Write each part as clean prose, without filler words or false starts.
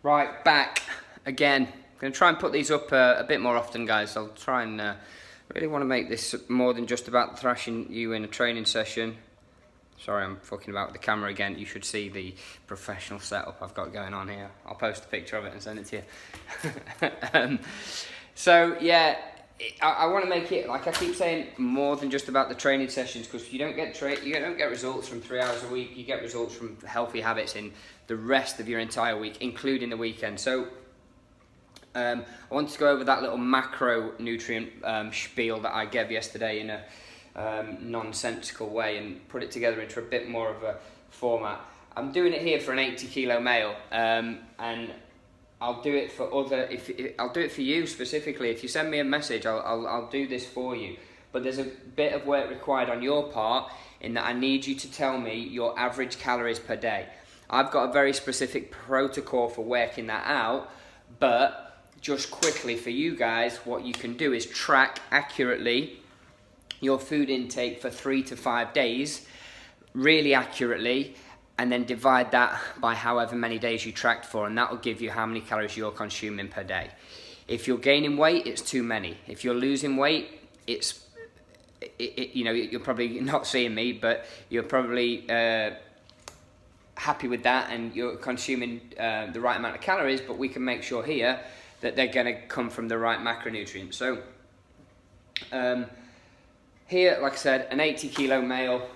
Right, back again. I'm going to try and put these up a bit more often, guys. I'll try and really want to make this more than just about thrashing you in a training session. Sorry, I'm fucking about with the camera again. You should see the professional setup I've got going on here. I'll post a picture of it and send it to you. So yeah, I want to make it, like I keep saying, more than just about the training sessions, because you don't get results from 3 hours a week. You get results from healthy habits in the rest of your entire week, including the weekend. So I want to go over that little macronutrient spiel that I gave yesterday in a nonsensical way and put it together into a bit more of a format. I'm doing it here for an 80 kilo male, and I'll do it for I'll do it for you specifically. If you send me a message, I'll do this for you. But there's a bit of work required on your part in that I need you to tell me your average calories per day. I've got a very specific protocol for working that out, but just quickly for you guys, what you can do is track accurately your food intake for 3 to 5 days, really accurately, and then divide that by however many days you tracked for, and that will give you how many calories you're consuming per day. If you're gaining weight, it's too many. If you're losing weight, you know, you're probably not seeing me, but you're probably happy with that and you're consuming the right amount of calories, but we can make sure here that they're gonna come from the right macronutrients. So here, like I said, an 80 kilo male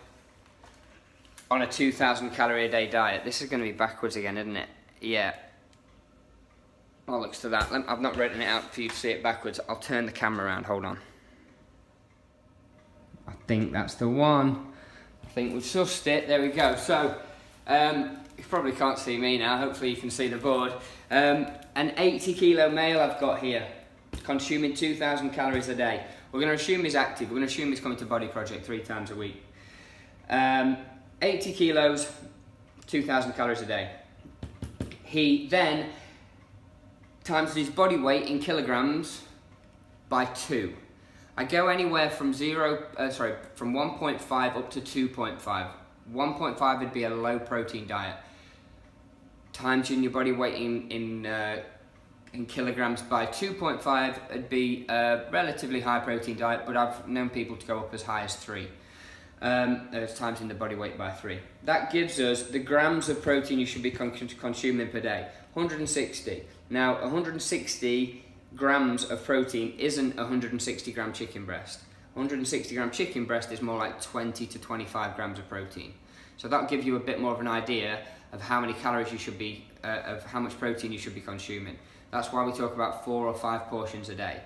on a 2,000 calorie a day diet. This is going to be backwards again, isn't it? Yeah. Bollocks to that. I've not written it out for you to see it backwards. I'll turn the camera around. Hold on. I think that's the one. I think we've sussed it. There we go. So, you probably can't see me now. Hopefully you can see the board. An 80 kilo male I've got here, consuming 2,000 calories a day. We're going to assume he's active. We're going to assume he's coming to Body Project 3 times a week. 80 kilos, 2,000 calories a day. He then times his body weight in kilograms by 2. I go anywhere from from 1.5 up to 2.5. 1.5 would be a low protein diet. Times in your body weight in kilograms by 2.5, it'd be a relatively high protein diet, but I've known people to go up as high as 3. There's times in the body weight by 3. That gives us the grams of protein you should be consuming per day. 160. Now, 160 grams of protein isn't 160 gram chicken breast. 160 gram chicken breast is more like 20 to 25 grams of protein. So that'll give you a bit more of an idea of how many calories you should be, of how much protein you should be consuming. That's why we talk about 4 or 5 portions a day,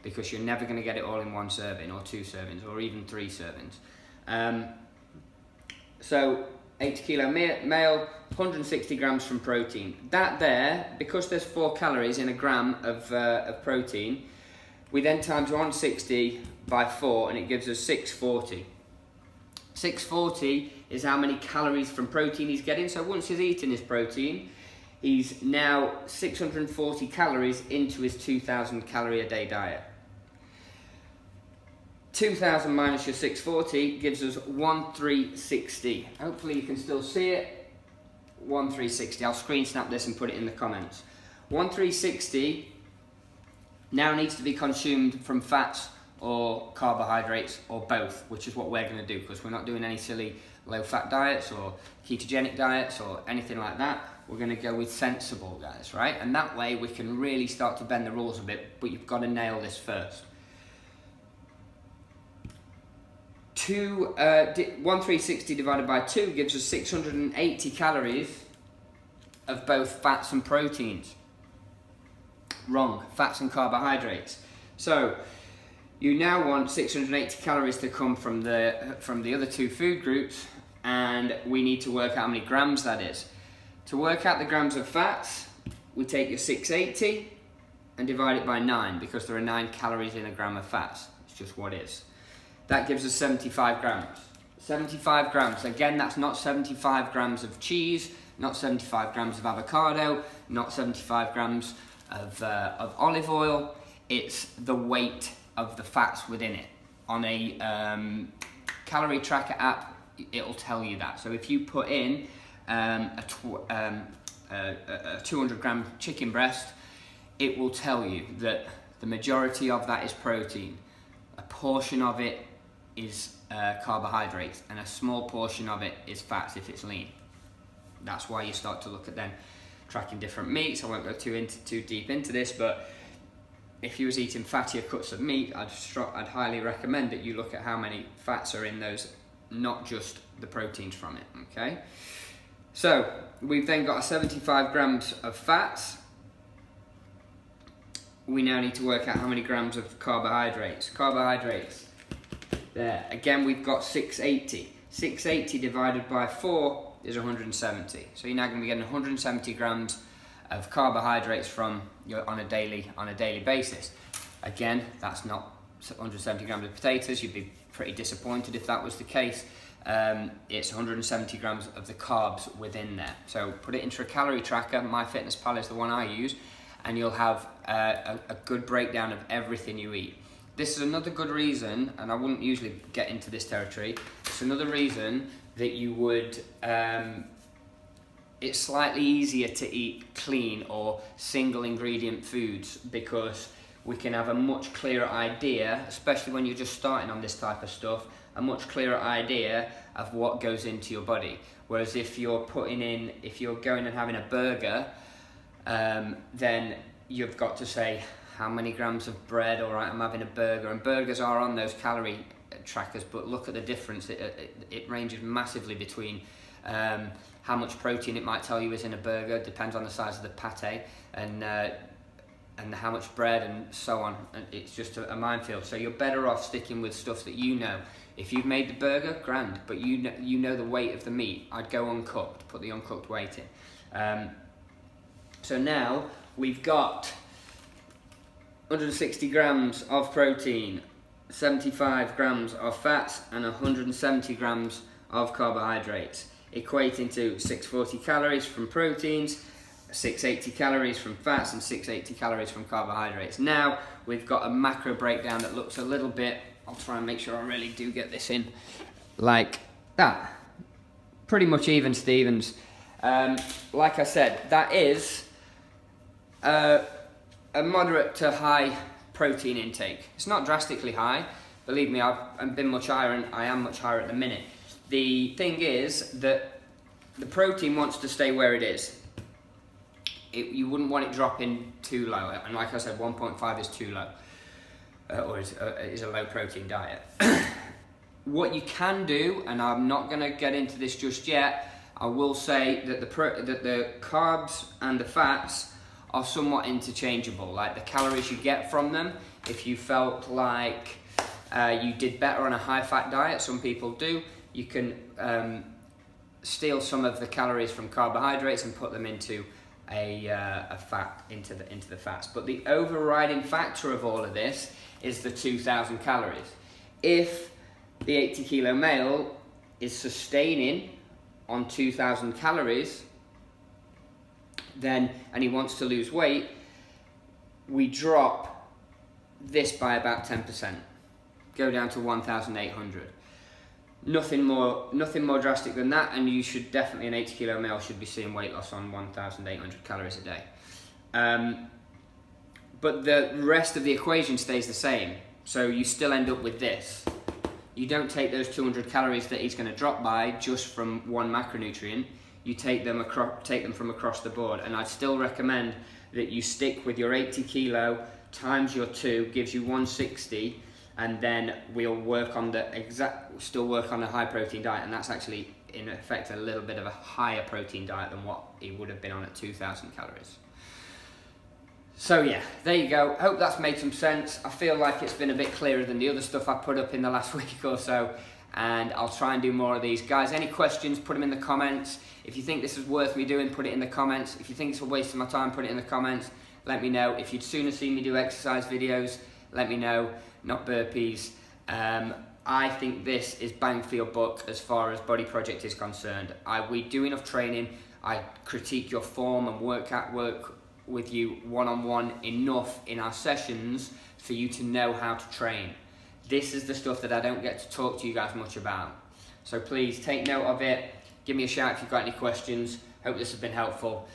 because you're never going to get it all in 1 serving or 2 servings or even 3 servings. So 80 kilo male, 160 grams from protein. That there, because there's 4 calories in a gram of protein, we then times 160 by 4 and it gives us 640. 640 is how many calories from protein he's getting. So once he's eaten his protein, he's now 640 calories into his 2,000 calorie a day diet. 2,000 minus your 640 gives us 1,360. Hopefully you can still see it. 1,360. I'll screen snap this and put it in the comments. 1,360 now needs to be consumed from fats or carbohydrates or both, which is what we're going to do, because we're not doing any silly low-fat diets or ketogenic diets or anything like that. We're going to go with sensible, guys, right? And that way we can really start to bend the rules a bit, but you've got to nail this first. 1,360 divided by 2 gives us 680 calories of both fats and proteins. Wrong, fats and carbohydrates. So you now want 680 calories to come from the other 2 food groups, and we need to work out how many grams that is. To work out the grams of fats, we take your 680 and divide it by 9, because there are 9 calories in a gram of fats. It's just what is. That gives us 75 grams. 75 grams. Again, that's not 75 grams of cheese, not 75 grams of avocado, not 75 grams of olive oil. It's the weight of the fats within it. On a calorie tracker app, it'll tell you that. So if you put in a 200 gram chicken breast, it will tell you that the majority of that is protein, a portion of it is carbohydrates, and a small portion of it is fats if it's lean. That's why you start to look at then tracking different meats. I won't go too deep into this, but if you was eating fattier cuts of meat, I'd highly recommend that you look at how many fats are in those, not just the proteins from it, okay? So we've then got 75 grams of fats. We now need to work out how many grams of carbohydrates. Carbohydrates, there, again we've got 680. 680 divided by 4 is 170. So you're now going to be getting 170 grams of carbohydrates from on a daily basis. Again, that's not 170 grams of potatoes. You'd be pretty disappointed if that was the case. It's 170 grams of the carbs within there. So put it into a calorie tracker. MyFitnessPal is the one I use, and you'll have a good breakdown of everything you eat. This is another good reason, and I wouldn't usually get into this territory, it's another reason that you would, it's slightly easier to eat clean or single ingredient foods, because we can have a much clearer idea, especially when you're just starting on this type of stuff, a much clearer idea of what goes into your body. Whereas if you're going and having a burger, then you've got to say how many grams of bread. All right, I'm having a burger, and burgers are on those calorie trackers, but look at the difference. It ranges massively between how much protein it might tell you is in a burger, depends on the size of the pate, and how much bread and so on. And it's just a minefield. So you're better off sticking with stuff that you know. If you've made the burger, grand, but you know the weight of the meat, I'd go uncooked, put the uncooked weight in. So now we've got 160 grams of protein, 75 grams of fats, and 170 grams of carbohydrates, equating to 640 calories from proteins, 680 calories from fats, and 680 calories from carbohydrates. Now we've got a macro breakdown that looks a little bit, I'll try and make sure I really do get this in, like that. Pretty much even Stevens. Like I said, that is a moderate to high protein intake. It's not drastically high. Believe me, I've been much higher, and I am much higher at the minute. The thing is that the protein wants to stay where it is. You wouldn't want it dropping too low, and like I said, 1.5 is too low, or is a low protein diet. What you can do, and I'm not going to get into this just yet, I will say that the carbs and the fats are somewhat interchangeable. Like the calories you get from them, if you felt like you did better on a high fat diet, some people do, you can steal some of the calories from carbohydrates and put them into a fat, into the fats. But the overriding factor of all of this is the 2,000 calories. If the 80 kilo male is sustaining on 2,000 calories, then, and he wants to lose weight, we drop this by about 10%, go down to 1,800. Nothing more drastic than that, and you should definitely, an 80 kilo male should be seeing weight loss on 1,800 calories a day. But the rest of the equation stays the same, so you still end up with this. You don't take those 200 calories that he's going to drop by just from one macronutrient. You take them from across the board, and I'd still recommend that you stick with your 80 kilo times your 2 gives you 160, and then we'll work on still work on a high protein diet, and that's actually in effect a little bit of a higher protein diet than what he would have been on at 2,000 calories. So yeah, there you go. Hope that's made some sense. I feel like it's been a bit clearer than the other stuff I put up in the last week or so, and I'll try and do more of these. Guys, any questions, put them in the comments. If you think this is worth me doing, put it in the comments. If you think it's a waste of my time, put it in the comments. Let me know. If you'd sooner see me do exercise videos, let me know, not burpees. I think this is bang for your buck as far as Body Project is concerned. We do enough training. I critique your form and work with you one-on-one enough in our sessions for you to know how to train. This is the stuff that I don't get to talk to you guys much about. So please take note of it. Give me a shout if you've got any questions. Hope this has been helpful.